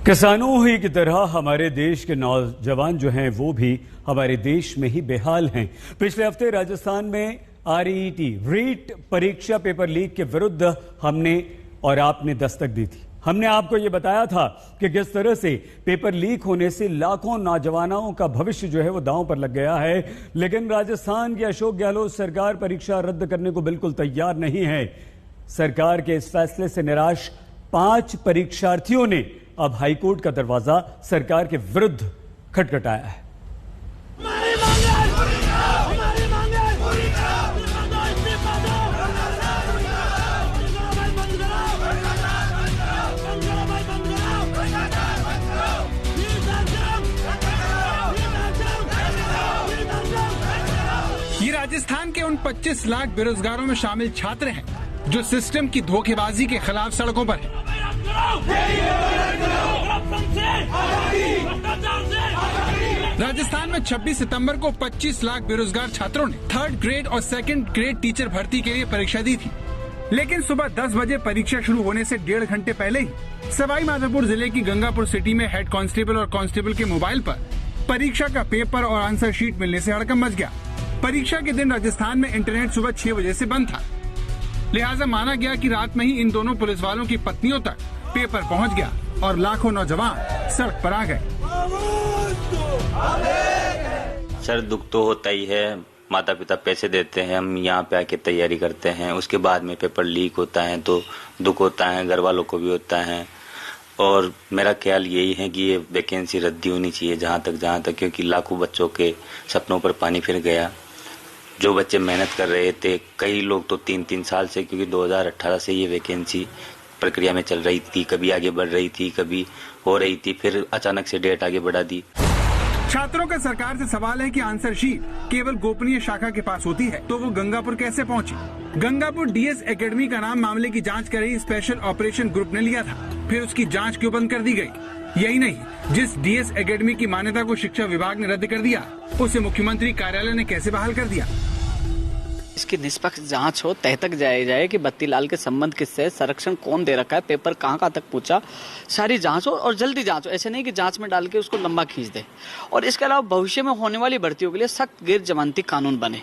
किसानों ही की तरह हमारे देश के नौजवान जो हैं वो भी हमारे देश में ही बेहाल हैं। पिछले हफ्ते राजस्थान में रीट परीक्षा पेपर लीक के विरुद्ध हमने और आपने दस्तक दी थी। हमने आपको ये बताया था कि किस तरह से पेपर लीक होने से लाखों नौजवानों का भविष्य जो है वो दांव पर लग गया है। लेकिन राजस्थान की अशोक गहलोत सरकार परीक्षा रद्द करने को बिल्कुल तैयार नहीं है। सरकार के इस फैसले से निराश 5 परीक्षार्थियों ने अब हाईकोर्ट का दरवाजा सरकार के विरुद्ध खटखटाया है। ये राजस्थान के उन 25 लाख बेरोजगारों में शामिल छात्र हैं जो सिस्टम की धोखेबाजी के खिलाफ सड़कों पर हैं। राजस्थान में 26 सितंबर को 25 लाख बेरोजगार छात्रों ने 3rd ग्रेड और 2nd ग्रेड टीचर भर्ती के लिए परीक्षा दी थी। लेकिन सुबह 10 बजे परीक्षा शुरू होने से 1.5 घंटे पहले ही सवाई माधोपुर जिले की गंगापुर सिटी में हेड कांस्टेबल और कांस्टेबल के मोबाइल पर परीक्षा का पेपर और आंसर शीट मिलने से हड़कंप मच गया। परीक्षा के दिन राजस्थान में इंटरनेट सुबह 6 बजे से बंद था, लिहाजा माना गया कि रात में ही इन दोनों पुलिस वालों की पत्नियों तक पेपर पहुंच गया और लाखों नौजवान सड़क पर आ गए। सर, दुख तो होता ही है। माता पिता पैसे देते हैं, हम यहाँ पे आके तैयारी करते हैं, उसके बाद में पेपर लीक होता है तो दुख होता है, घर वालों को भी होता है। और मेरा ख्याल यही है कि ये वैकेंसी रद्दी होनी चाहिए जहाँ तक, क्योंकि लाखों बच्चों के सपनों पर पानी फिर गया। जो बच्चे मेहनत कर रहे थे, कई लोग तो 3-3 साल से, क्योंकि 2018 से ये वैकेंसी प्रक्रिया में चल रही थी, कभी आगे बढ़ रही थी, कभी हो रही थी, फिर अचानक से डेट आगे बढ़ा दी। छात्रों का सरकार से सवाल है कि आंसर शीट केवल गोपनीय शाखा के पास होती है तो वो गंगापुर कैसे पहुंची? गंगापुर डीएस एकेडमी का नाम मामले की जांच कर रही स्पेशल ऑपरेशन ग्रुप ने लिया था, फिर उसकी जांच क्यों बंद कर दी गई? यही नहीं, जिस डीएस एकेडमी की मान्यता को शिक्षा विभाग ने रद्द कर दिया, उसे मुख्यमंत्री कार्यालय ने कैसे बहाल कर दिया? इसकी निष्पक्ष जांच हो, तह तक जाया जाए कि बत्तीलाल के संबंध किससे, संरक्षण कौन दे रखा है, पेपर कहां तक पहुंचा, सारी जांच हो और जल्दी जांच हो। ऐसे नहीं कि जांच में डाल के उसको लंबा खींच दे। और इसके अलावा भविष्य में होने वाली भर्तियों के लिए सख्त गैर जमानती कानून बने,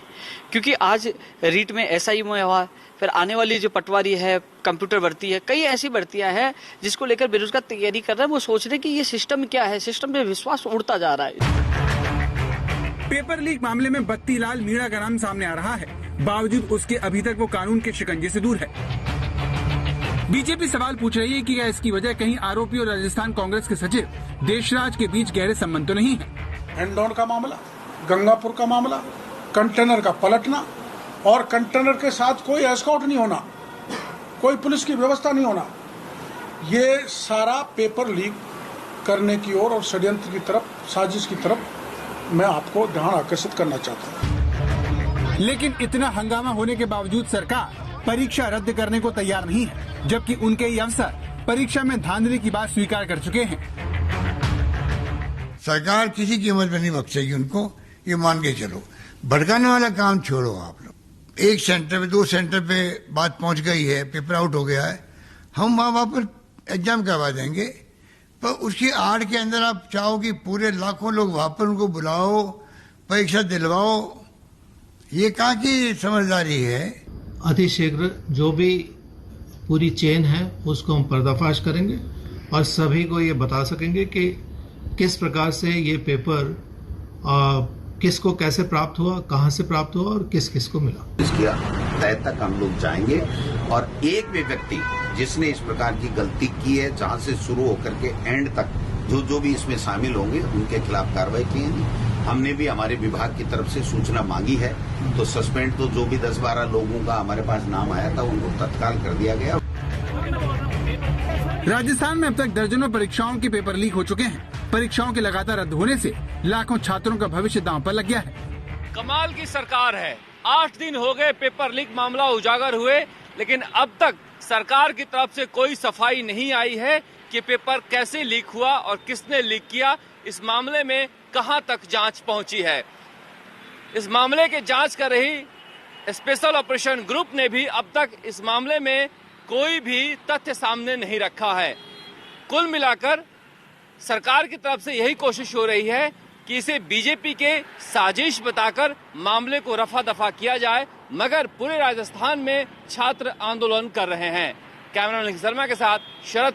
क्योंकि आज रीट में SI में हुआ, फिर आने वाली जो पटवारी है, कंप्यूटर भर्ती है, कई ऐसी भर्तियां हैं जिसको लेकर बेरोजगार तैयारी कर रहे हैं। वो सोच रहे हैं कि ये सिस्टम क्या है, सिस्टम पे विश्वास उड़ता जा रहा है। पेपर लीक मामले में बत्तीलाल मीणा का नाम सामने आ रहा है, बावजूद उसके अभी तक वो कानून के शिकंजे से दूर है। बीजेपी सवाल पूछ रही है कि क्या इसकी वजह कहीं आरोपी और राजस्थान कांग्रेस के सचिव देशराज के बीच गहरे संबंध तो नहीं है? हैंड का मामला, गंगापुर का मामला, कंटेनर का पलटना और कंटेनर के साथ कोई एस्कॉर्ट नहीं होना, कोई पुलिस की व्यवस्था नहीं होना, ये सारा पेपर लीक करने की ओर और षड्यंत्र की तरफ, साजिश की तरफ मैं आपको ध्यान आकर्षित करना चाहता हूँ। लेकिन इतना हंगामा होने के बावजूद सरकार परीक्षा रद्द करने को तैयार नहीं है, जबकि उनके ये अफसर परीक्षा में धांधली की बात स्वीकार कर चुके हैं। सरकार किसी कीमत में नहीं बख्शेगी उनको, ये मान के चलो। भड़काने वाला काम छोड़ो आप लोग। 1 सेंटर पे 2 सेंटर पे बात पहुंच गई है, पेपर आउट हो गया है, हम वहां पर एग्जाम करवा देंगे, पर उसकी आड़ के अंदर आप चाहो कि पूरे लाखों लोग वहां पर उनको बुलाओ, परीक्षा दिलवाओ, ये कहाँ की समझदारी है? अतिशीघ्र जो भी पूरी चेन है उसको हम पर्दाफाश करेंगे और सभी को ये बता सकेंगे कि किस प्रकार से ये पेपर किसको कैसे प्राप्त हुआ, कहाँ से प्राप्त हुआ और किस किस को मिला। इसकी तय तक हम लोग जाएंगे और एक भी व्यक्ति जिसने इस प्रकार की गलती की है, जहाँ से शुरू होकर के एंड तक जो भी इसमें शामिल होंगे उनके खिलाफ कार्रवाई की है। हमने भी हमारे विभाग की तरफ से सूचना मांगी है, तो सस्पेंड तो जो भी 10-12 लोगों का हमारे पास नाम आया था उनको तत्काल कर दिया गया। राजस्थान में अब तक दर्जनों परीक्षाओं के पेपर लीक हो चुके हैं। परीक्षाओं के लगातार रद्द होने से लाखों छात्रों का भविष्य दांव पर लग गया है। कमाल की सरकार है। 8 दिन हो गए पेपर लीक मामला उजागर हुए, लेकिन अब तक सरकार की तरफ से कोई सफाई नहीं आई है कि पेपर कैसे लीक हुआ और किसने लीक किया। इस मामले में कहां तक जांच पहुंची है? इस मामले की जांच कर रही स्पेशल ऑपरेशन ग्रुप ने भी अब तक इस मामले में कोई भी तथ्य सामने नहीं रखा है। कुल मिलाकर सरकार की तरफ से यही कोशिश हो रही है कि इसे बीजेपी के साजिश बताकर मामले को रफा दफा किया जाए, मगर पूरे राजस्थान में छात्र आंदोलन कर रहे हैं। कैमरामैन शर्मा के साथ शरद